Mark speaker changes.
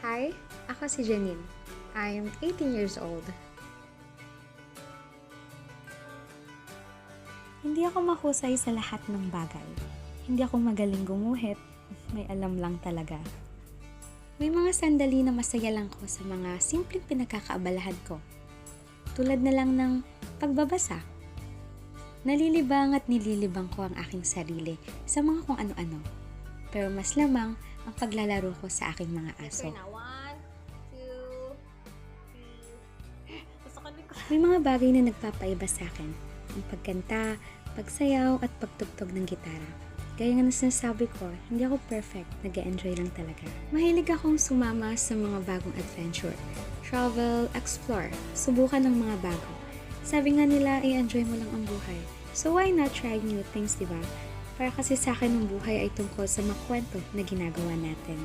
Speaker 1: Hi, ako si Janine. I am 18 years old.
Speaker 2: Hindi ako mahusay sa lahat ng bagay. Hindi ako magaling gumuhit, may alam lang talaga. May mga sandali na masaya lang ko sa mga simpleng pinagkakaabalahan ko. Tulad na lang ng pagbabasa. Nalilibang at nililibang ko ang aking sarili sa mga kung ano-ano. Pero mas lamang ang paglalaro ko sa aking mga aso.
Speaker 3: One, two, three.
Speaker 2: May mga bagay na nagpapaiba sa akin. Ang pagkanta, pagsayaw at pagtugtog ng gitara. Gaya nga na sinasabi ko, hindi ako perfect, nag-enjoy lang talaga. Mahilig akong sumama sa mga bagong adventure. Travel, explore, subukan ng mga bago. Sabi nga nila, i-enjoy mo lang ang buhay. So why not try new things, diba? Para kasi sa akin ang buhay ay tungkol sa mga kwento na ginagawa natin.